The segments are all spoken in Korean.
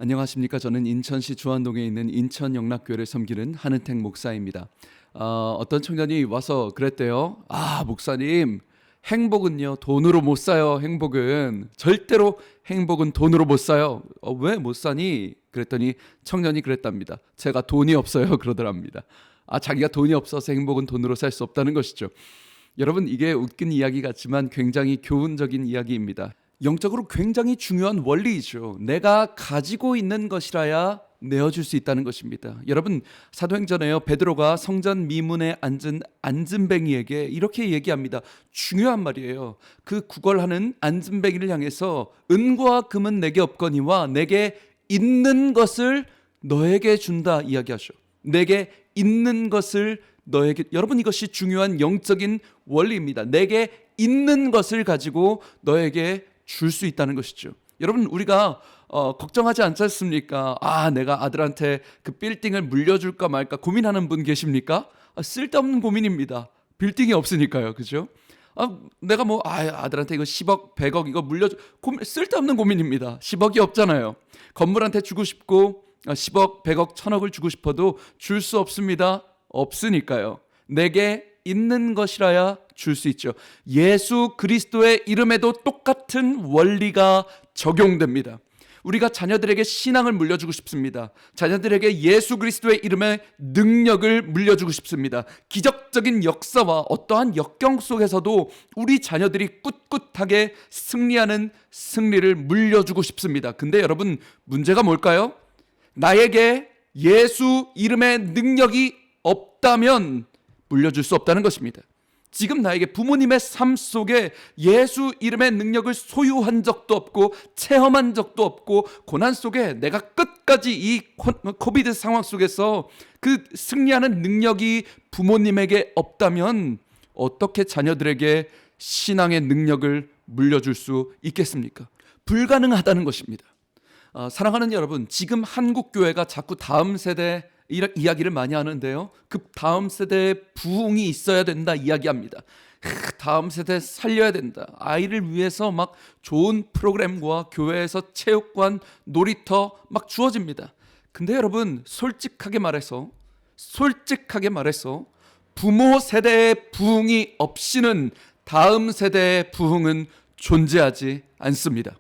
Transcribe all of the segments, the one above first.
안녕하십니까. 저는 인천시 주안동에 있는 인천영락교회를 섬기는 한은택 목사입니다. 어떤 청년이 와서 그랬대요. 목사님, 행복은요 돈으로 못 사요. 행복은 절대로 행복은 돈으로 못 사요. 왜 못 사니? 그랬더니 청년이 그랬답니다. 제가 돈이 없어요. 그러더랍니다. 자기가 돈이 없어서 행복은 돈으로 살 수 없다는 것이죠. 여러분, 이게 웃긴 이야기 같지만 굉장히 교훈적인 이야기입니다. 영적으로 굉장히 중요한 원리이죠. 내가 가지고 있는 것이라야 내어줄 수 있다는 것입니다. 여러분, 사도행전에요, 베드로가 성전 미문에 앉은 안진뱅이에게 이렇게 얘기합니다. 중요한 말이에요. 그 구걸하는 안진뱅이를 향해서 은과 금은 내게 없거니와 내게 있는 것을 너에게 준다 이야기하죠. 내게 있는 것을 너에게. 여러분, 이것이 중요한 영적인 원리입니다. 내게 있는 것을 가지고 너에게 줄 수 있다는 것이죠. 여러분, 우리가 걱정하지 않지 않습니까? 내가 아들한테 그 빌딩을 물려줄까 말까 고민하는 분 계십니까? 쓸데없는 고민입니다. 빌딩이 없으니까요. 그죠? 내가 아들한테 이거 10억 100억 이거 쓸데없는 고민입니다. 10억이 없잖아요. 건물한테 주고 싶고 10억 100억 1000억을 주고 싶어도 줄 수 없습니다. 없으니까요. 내게 있는 것이라야 줄 수 있죠. 예수 그리스도의 이름에도 똑같은 원리가 적용됩니다. 우리가 자녀들에게 신앙을 물려주고 싶습니다. 자녀들에게 예수 그리스도의 이름의 능력을 물려주고 싶습니다. 기적적인 역사와 어떠한 역경 속에서도 우리 자녀들이 꿋꿋하게 승리하는 승리를 물려주고 싶습니다. 근데 여러분, 문제가 뭘까요? 나에게 예수 이름의 능력이 없다면 물려줄 수 없다는 것입니다. 지금 나에게 부모님의 삶 속에 예수 이름의 능력을 소유한 적도 없고 체험한 적도 없고 고난 속에 내가 끝까지 이 코비드 상황 속에서 그 승리하는 능력이 부모님에게 없다면 어떻게 자녀들에게 신앙의 능력을 물려줄 수 있겠습니까? 불가능하다는 것입니다. 사랑하는 여러분, 지금 한국 교회가 자꾸 다음 세대 이야기를 많이 하는데요, 그 다음 세대의 부흥이 있어야 된다 이야기합니다. 다음 세대 살려야 된다. 아이를 위해서 막 좋은 프로그램과 교회에서 체육관, 놀이터 막 주어집니다. 근데 여러분, 솔직하게 말해서 부모 세대의 부흥이 없이는 다음 세대의 부흥은 존재하지 않습니다.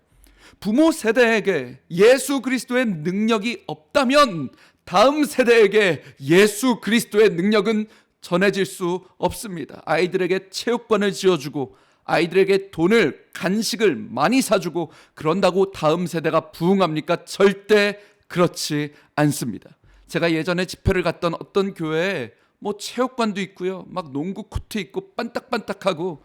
부모 세대에게 예수 그리스도의 능력이 없다면 다음 세대에게 예수 그리스도의 능력은 전해질 수 없습니다. 아이들에게 체육관을 지어주고 아이들에게 돈을, 간식을 많이 사주고 그런다고 다음 세대가 부흥합니까? 절대 그렇지 않습니다. 제가 예전에 집회를 갔던 어떤 교회에 체육관도 있고요, 막 농구 코트 있고 반딱반딱하고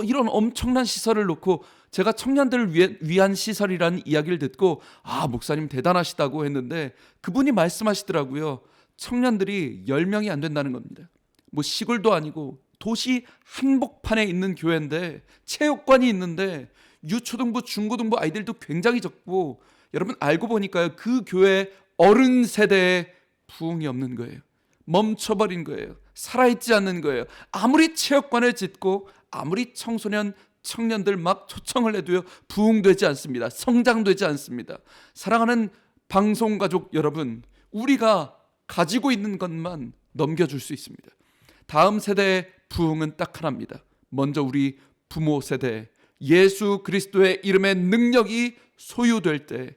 이런 엄청난 시설을 놓고 제가 청년들을 위한 시설이라는 이야기를 듣고 목사님 대단하시다고 했는데 그분이 말씀하시더라고요. 청년들이 10명이 안 된다는 겁니다. 시골도 아니고 도시 한복판에 있는 교회인데 체육관이 있는데 유초등부, 중고등부 아이들도 굉장히 적고, 여러분 알고 보니까요, 그 교회 어른 세대에 부흥이 없는 거예요. 멈춰버린 거예요. 살아있지 않는 거예요. 아무리 체육관을 짓고 아무리 청년들 막 초청을 해도요, 부흥되지 않습니다. 성장되지 않습니다. 사랑하는 방송가족 여러분, 우리가 가지고 있는 것만 넘겨줄 수 있습니다. 다음 세대의 부흥은 딱 하나입니다. 먼저 우리 부모 세대, 예수 그리스도의 이름의 능력이 소유될 때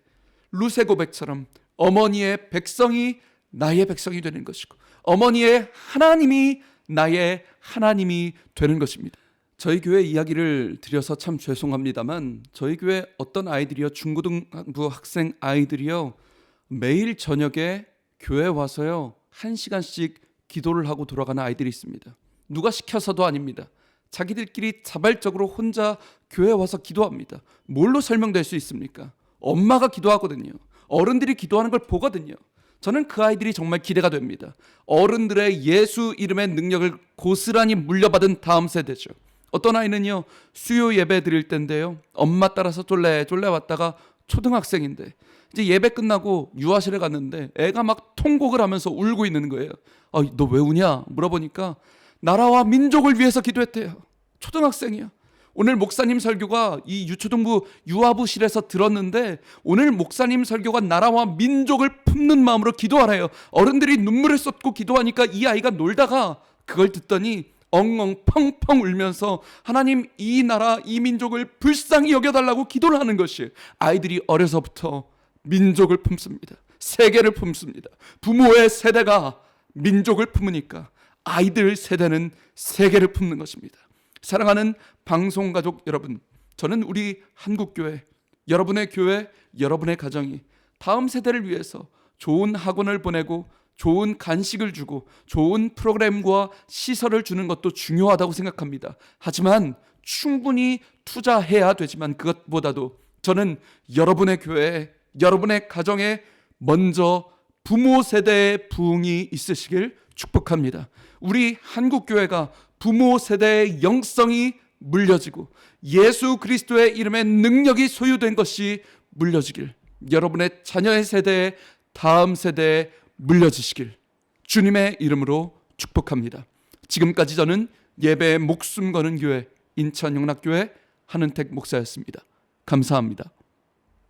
루세 고백처럼 어머니의 백성이 나의 백성이 되는 것이고 어머니의 하나님이 나의 하나님이 되는 것입니다. 저희 교회 이야기를 드려서 참 죄송합니다만 저희 교회 어떤 아이들이요, 중고등부 학생 아이들이요, 매일 저녁에 교회 와서요 1시간씩 기도를 하고 돌아가는 아이들이 있습니다. 누가 시켜서도 아닙니다. 자기들끼리 자발적으로 혼자 교회 와서 기도합니다. 뭘로 설명될 수 있습니까? 엄마가 기도하거든요. 어른들이 기도하는 걸 보거든요. 저는 그 아이들이 정말 기대가 됩니다. 어른들의 예수 이름의 능력을 고스란히 물려받은 다음 세대죠. 어떤 아이는요, 수요 예배 드릴 때인데요, 엄마 따라서 쫄래 왔다가 초등학생인데 이제 예배 끝나고 유아실에 갔는데 애가 막 통곡을 하면서 울고 있는 거예요. 너 왜 우냐 물어보니까 나라와 민족을 위해서 기도했대요. 초등학생이야. 오늘 목사님 설교가 이 유초등부 유아부실에서 들었는데 오늘 목사님 설교가 나라와 민족을 품는 마음으로 기도하래요. 어른들이 눈물을 쏟고 기도하니까 이 아이가 놀다가 그걸 듣더니 엉엉 펑펑 울면서 하나님 이 나라 이 민족을 불쌍히 여겨달라고 기도를 하는 것이, 아이들이 어려서부터 민족을 품습니다. 세계를 품습니다. 부모의 세대가 민족을 품으니까 아이들 세대는 세계를 품는 것입니다. 사랑하는 방송가족 여러분, 저는 우리 한국교회, 여러분의 교회, 여러분의 가정이 다음 세대를 위해서 좋은 학원을 보내고 좋은 간식을 주고 좋은 프로그램과 시설을 주는 것도 중요하다고 생각합니다. 하지만 충분히 투자해야 되지만 그것보다도 저는 여러분의 교회에, 여러분의 가정에 먼저 부모 세대의 부흥이 있으시길 축복합니다. 우리 한국교회가 부모 세대의 영성이 물려지고 예수 그리스도의 이름의 능력이 소유된 것이 물려지길, 여러분의 자녀의 세대에, 다음 세대에 물려지시길 주님의 이름으로 축복합니다. 지금까지 저는 예배에 목숨 거는 교회 인천영락교회 한은택 목사였습니다. 감사합니다.